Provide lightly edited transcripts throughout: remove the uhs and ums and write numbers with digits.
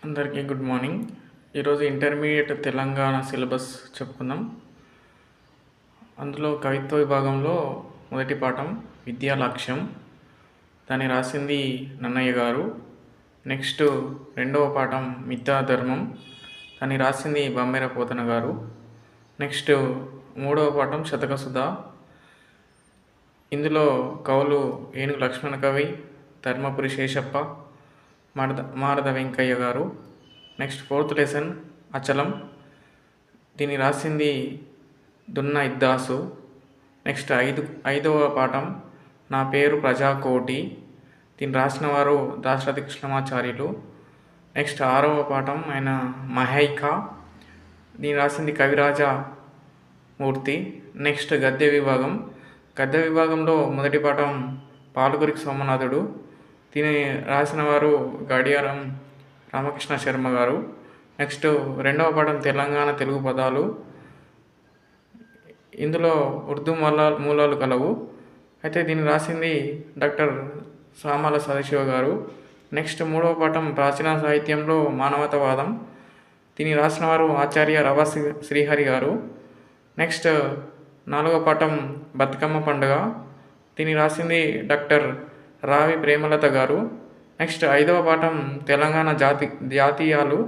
అందరికీ good morning. ఈరోజు intermediate Telangana syllabus చెప్పుకుందాం. అందులో కవిత్వ విభాగంలో మొదటి పాఠం విద్యా లక్ష్యం. దాన్ని రాసింది నన్నయ్య గారు. నెక్స్ట్ రెండవ పాఠం మిథ్యాధర్మం. దాన్ని రాసింది బమ్మెర పోతన గారు. నెక్స్ట్ మూడవ పాఠం శతకసుధ. ఇందులో కవులు ఏనుగు లక్ష్మణ కవి, ధర్మపురి శేషప్ప, మారద వెంకయ్య గారు. Next fourth lesson Achalam. దీన్ని రాసింది దున్న ఇద్దాసు. నెక్స్ట్ ఐదవ పాఠం నా పేరు ప్రజాకోటి. దీన్ని రాసిన వారు దాశరథి కృష్ణమాచార్యులు. నెక్స్ట్ ఆరవ పాఠం ఆయన మహైక. దీన్ని రాసింది కవిరాజ మూర్తి. నెక్స్ట్ గద్య విభాగం. గద్య విభాగంలో మొదటి పాఠం పాలుగురికి సోమనాథుడు. దీన్ని రాసిన వారు గడియారం రామకృష్ణ శర్మ గారు. నెక్స్ట్ రెండవ పాఠం తెలంగాణ తెలుగు పదాలు. ఇందులో ఉర్దూ మూలాలు కలవు. అయితే దీన్ని రాసింది డాక్టర్ సామాల సదాశివ గారు. నెక్స్ట్ మూడవ పాఠం ప్రాచీన సాహిత్యంలో మానవతావాదం. దీన్ని రాసిన వారు ఆచార్య రవ శ్రీహరి గారు. నెక్స్ట్ నాలుగవ పాఠం బతుకమ్మ పండుగ. దీన్ని రాసింది డాక్టర్ రావి ప్రేమలత గారు. నెక్స్ట్ ఐదవ పాఠం తెలంగాణ జాతీయాలు.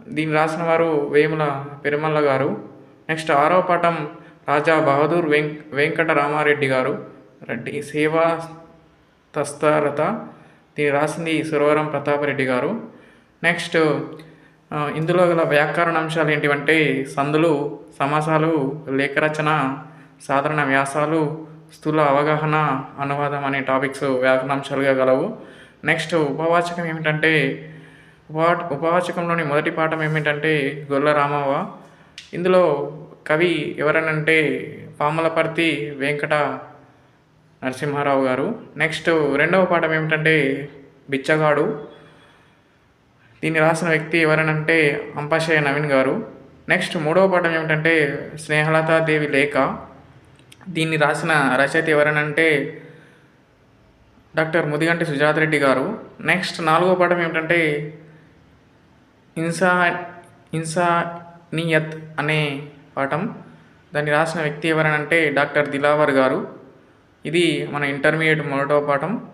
దీన్ని రాసిన వారు వేముల పెరుమల్ల గారు. నెక్స్ట్ ఆరవ పాఠం రాజా బహదూర్ వెంకట రామారెడ్డి గారు సేవా తస్తారత. దీన్ని రాసింది సురవరం ప్రతాపరెడ్డి గారు. నెక్స్ట్ ఇందులో గల వ్యాకరణ అంశాలు ఏంటివంటే సందులు, సమాసాలు, లేఖరచన, సాధారణ వ్యాసాలు, స్థూల అవగాహన, అనువాదం అనే టాపిక్స్ వ్యాకరణాంశాలుగా గలవు. నెక్స్ట్ ఉపవాచకం ఏమిటంటే ఉపవాచకంలోని మొదటి పాఠం ఏమిటంటే గొల్ల రామవ్వ. ఇందులో కవి ఎవరనంటే పామలపర్తి వెంకట నరసింహారావు గారు. నెక్స్ట్ రెండవ పాఠం ఏమిటంటే బిచ్చగాడు. దీన్ని రాసిన వ్యక్తి ఎవరనంటే అంపశయ్య నవీన్ గారు. నెక్స్ట్ మూడవ పాఠం ఏమిటంటే స్నేహలతాదేవి లేఖ. దీన్ని రాసిన రచయిత ఎవరనంటే డాక్టర్ ముదిగంటి సుజాత రెడ్డి గారు. నెక్స్ట్ నాలుగో పాఠం ఏమిటంటే ఇన్సానియత్ అనే పాఠం. దాన్ని రాసిన వ్యక్తి ఎవరనంటే డాక్టర్ దిలావర్ గారు. ఇది మన ఇంటర్మీడియట్ మొదటవ పాఠం.